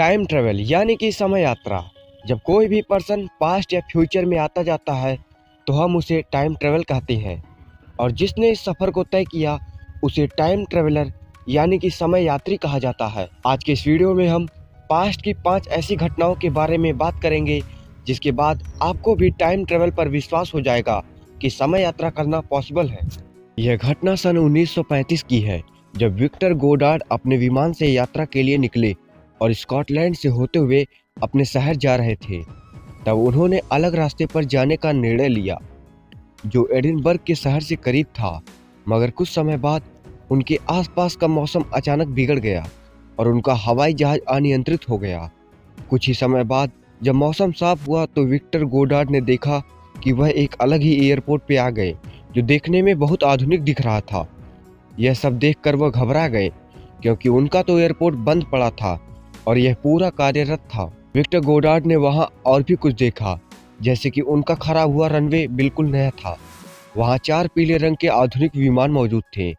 Time travel यानी कि समय यात्रा। जब कोई भी पर्सन पास्ट या फ्यूचर में आता जाता है तो हम उसे टाइम ट्रेवल कहते हैं, और जिसने इस सफ़र को तय किया उसे टाइम ट्रेवलर यानी कि समय यात्री कहा जाता है। आज के इस वीडियो में हम पास्ट की 5 ऐसी घटनाओं के बारे में बात करेंगे जिसके बाद आपको भी टाइम ट्रेवल पर विश्वास हो जाएगा कि समय यात्रा करना पॉसिबल है। यह घटना सन 1935 की है, जब विक्टर गोडार्ड अपने विमान से यात्रा के लिए निकले और स्कॉटलैंड से होते हुए अपने शहर जा रहे थे। तब उन्होंने अलग रास्ते पर जाने का निर्णय लिया जो एडिनबर्ग के शहर से करीब था, मगर कुछ समय बाद उनके आसपास का मौसम अचानक बिगड़ गया और उनका हवाई जहाज अनियंत्रित हो गया। कुछ ही समय बाद जब मौसम साफ हुआ तो विक्टर गोडार्ड ने देखा कि वह एक अलग ही एयरपोर्ट पे आ गए जो देखने में बहुत आधुनिक दिख रहा था। यह सब देखकर वह घबरा गए क्योंकि उनका तो एयरपोर्ट बंद पड़ा था और यह पूरा कार्यरत था। विक्टर गोडार्ड ने वहां और भी कुछ देखा, जैसे कि उनका खराब हुआ रनवे बिल्कुल नया था। वहां 4 पीले रंग के आधुनिक विमान मौजूद थे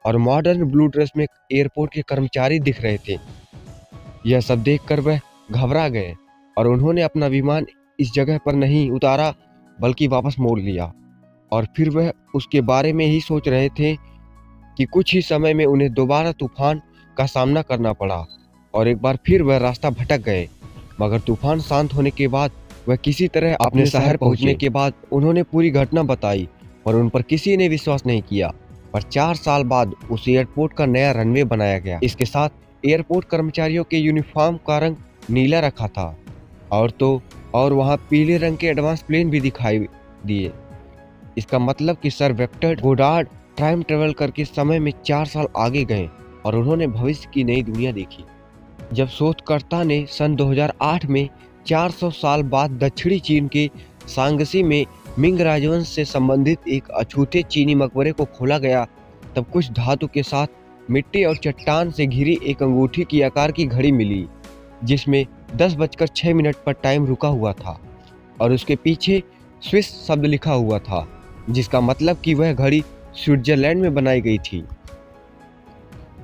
और मॉडर्न ब्लू ड्रेस में एयरपोर्ट के कर्मचारी दिख रहे थे। यह सब देखकर वह घबरा गए और उन्होंने अपना विमान इस जगह पर नहीं उतारा बल्कि वापस मोड़ लिया। और फिर वह उसके बारे में ही सोच रहे थे कि कुछ ही समय में उन्हें दोबारा तूफान का सामना करना पड़ा और एक बार फिर वह रास्ता भटक गए। मगर तूफान शांत होने के बाद वह किसी तरह अपने शहर पहुंचने के बाद उन्होंने पूरी घटना बताई और उन पर किसी ने विश्वास नहीं किया। पर 4 साल बाद उस एयरपोर्ट का नया रनवे बनाया गया। इसके साथ एयरपोर्ट कर्मचारियों के यूनिफॉर्म का रंग नीला रखा था और वहां पीले रंग के एडवांस प्लेन भी दिखाई दिए। इसका मतलब कि sir Victor Goddard time travel करके समय में 4 साल आगे गए और उन्होंने भविष्य की नई दुनिया देखी। जब शोधकर्ता ने सन 2008 में 400 साल बाद दक्षिणी चीन के शांगसी में मिंग राजवंश से संबंधित एक अछूते चीनी मकबरे को खोला गया, तब कुछ धातु के साथ मिट्टी और चट्टान से घिरी एक अंगूठी की आकार की घड़ी मिली जिसमें 10:06 पर टाइम रुका हुआ था और उसके पीछे स्विस शब्द लिखा हुआ था, जिसका मतलब कि वह घड़ी स्विट्जरलैंड में बनाई गई थी।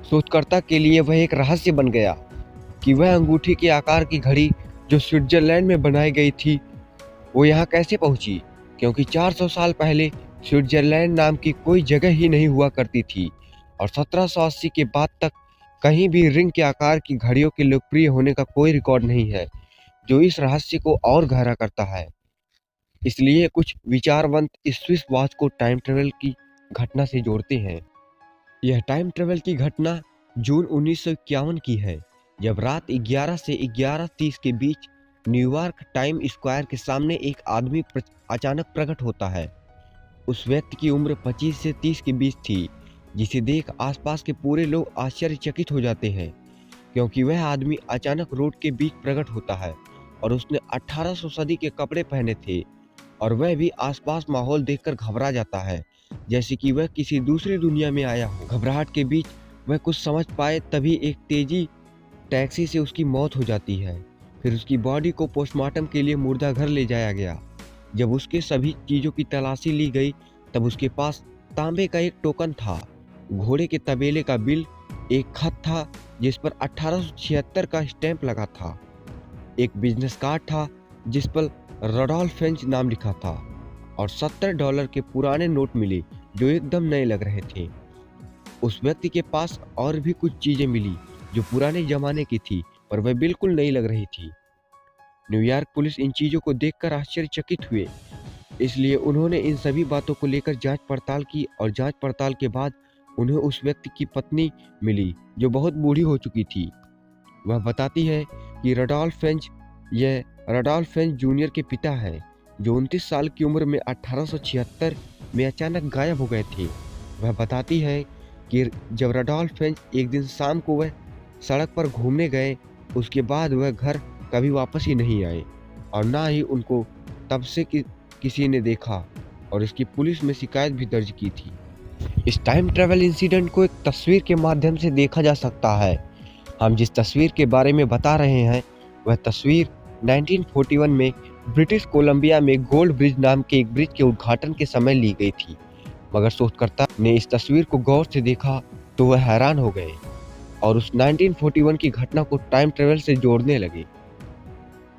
शोधकर्ता के लिए वह एक रहस्य बन गया कि वह अंगूठी के आकार की घड़ी जो स्विट्जरलैंड में बनाई गई थी वो यहाँ कैसे पहुंची, क्योंकि 400 साल पहले स्विट्जरलैंड नाम की कोई जगह ही नहीं हुआ करती थी और 1780 के बाद तक कहीं भी रिंग के आकार की घड़ियों के लोकप्रिय होने का कोई रिकॉर्ड नहीं है, जो इस रहस्य को और गहरा करता है। इसलिए कुछ विचारवंत इस स्विस वॉच को टाइम ट्रेवल की घटना से जोड़ते हैं। यह टाइम ट्रेवल की घटना जून 1951 की है, जब रात 11 से 11:30 के बीच न्यूयॉर्क टाइम स्क्वायर के सामने एक आदमी अचानक प्रकट होता है। उस व्यक्ति की उम्र 25 से 30 के बीच थी, जिसे देख आसपास के पूरे लोग आश्चर्यचकित हो जाते हैं, क्योंकि वह आदमी अचानक रोड के बीच प्रकट होता है और उसने 1800 सदी के कपड़े पहने थे और वह भी आसपास माहौल देखकर घबरा जाता है, जैसे कि वह किसी दूसरी दुनिया में आया हो। घबराहट के बीच वह कुछ समझ पाए तभी एक तेजी टैक्सी से उसकी मौत हो जाती है। फिर उसकी बॉडी को पोस्टमार्टम के लिए मुर्दा घर ले जाया गया। जब उसके सभी चीज़ों की तलाशी ली गई तब उसके पास तांबे का एक टोकन था, घोड़े के तबेले का बिल, एक खत था जिस पर 1876 का स्टैंप लगा था, एक बिजनेस कार्ड था जिस पर रडोल्फ फ्रेंच नाम लिखा था और $70 के पुराने नोट मिले जो एकदम नए लग रहे थे। उस व्यक्ति के पास और भी कुछ चीजें मिली जो पुराने जमाने की थी पर वह बिल्कुल नई लग रही थी। न्यूयॉर्क पुलिस इन चीजों को देखकर आश्चर्यचकित हुए, इसलिए उन्होंने इन सभी बातों को लेकर जांच पड़ताल की और जांच पड़ताल के बाद उन्हें उस व्यक्ति की पत्नी मिली जो बहुत बूढ़ी हो चुकी थी। वह बताती है कि रडोल्फ फ्रेंच जूनियर के पिता हैं, जो 29 साल की उम्र में 1876 में अचानक गायब हो गए थे। वह बताती है कि जब रडोल्फ फ्रेंच एक दिन शाम को वह सड़क पर घूमने गए, उसके बाद वह घर कभी वापस ही नहीं आए और ना ही उनको तब से किसी ने देखा और इसकी पुलिस में शिकायत भी दर्ज की थी। इस टाइम ट्रैवल इंसिडेंट को एक तस्वीर के माध्यम से देखा जा सकता है। हम जिस तस्वीर के बारे में बता रहे हैं वह तस्वीर 1941 में ब्रिटिश कोलंबिया में गोल्ड ब्रिज नाम के एक ब्रिज के उद्घाटन के समय ली गई थी। मगर शोधकर्ता ने इस तस्वीर को गौर से देखा तो वह हैरान हो गए और उस 1941 की घटना को टाइम ट्रेवल से जोड़ने लगे।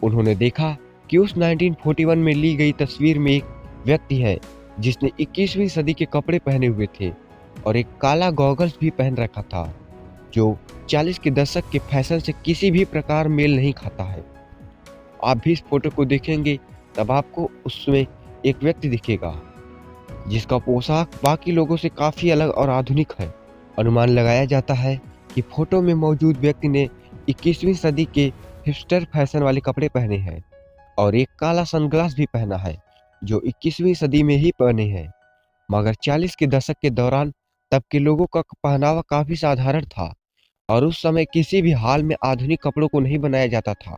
उन्होंने देखा कि उस 1941 में ली गई तस्वीर में एक व्यक्ति है जिसने 21वीं सदी के कपड़े पहने हुए थे और एक काला गॉगल्स भी पहन रखा था, जो 40 के दशक के फैशन से किसी भी प्रकार मेल नहीं खाता है। आप भी इस फोटो को देखेंगे तब आपको उसमें एक व्यक्ति दिखेगा जिसका पोशाक बाकी लोगों से काफी अलग और आधुनिक है। अनुमान लगाया जाता है कि फोटो में मौजूद व्यक्ति ने 21वीं सदी के हिपस्टर फैशन वाले कपड़े पहने हैं और एक काला सनग्लास भी पहना है जो 21वीं सदी में ही पहने हैं। मगर 40 के दशक के दौरान तब के लोगों का पहनावा काफी साधारण था और उस समय किसी भी हाल में आधुनिक कपड़ों को नहीं बनाया जाता था।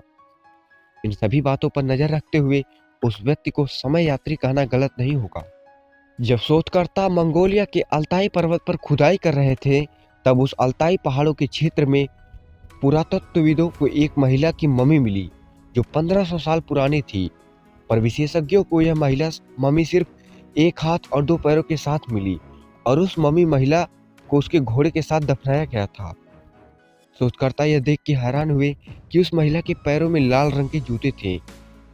इन सभी बातों पर नजर रखते हुए उस व्यक्ति को समय यात्री कहना गलत नहीं होगा। जब शोधकर्ता मंगोलिया के अल्ताई पर्वत पर खुदाई कर रहे थे तब उस अल्ताई पहाड़ों के क्षेत्र में पुरातत्वविदों को एक महिला की मम्मी मिली जो 1500 साल पुरानी थी, पर विशेषज्ञों को यह मम्मी सिर्फ एक हाथ और 2 पैरों के साथ मिली और उस मम्मी महिला को उसके घोड़े के साथ दफनाया गया था। शोधकर्ता यह देख के हैरान हुए कि उस महिला के पैरों में लाल रंग के जूते थे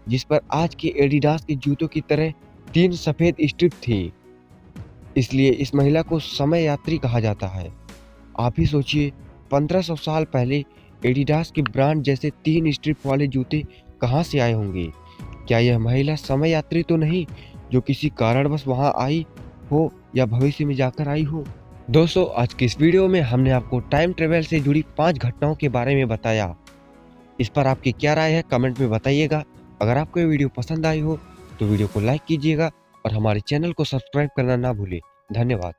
जिस पर आज के एडिडास के जूतों की तरह 3 सफेद स्ट्रिप थी। इसलिए इस महिला को समय यात्री कहा जाता है। आप ही सोचिए 1500 साल पहले एडिडास के ब्रांड जैसे 3 स्ट्रिप वाले जूते कहाँ से आए होंगे। क्या यह महिला समय यात्री तो नहीं जो किसी कारणवश वहां आई हो या भविष्य में जाकर आई हो। दोस्तों, आज की इस वीडियो में हमने आपको टाइम ट्रेवल से जुड़ी 5 घटनाओं के बारे में बताया। इस पर आपकी क्या राय है कमेंट में बताइएगा। अगर आपको ये वीडियो पसंद आई हो तो वीडियो को लाइक कीजिएगा और हमारे चैनल को सब्सक्राइब करना ना भूलें। धन्यवाद।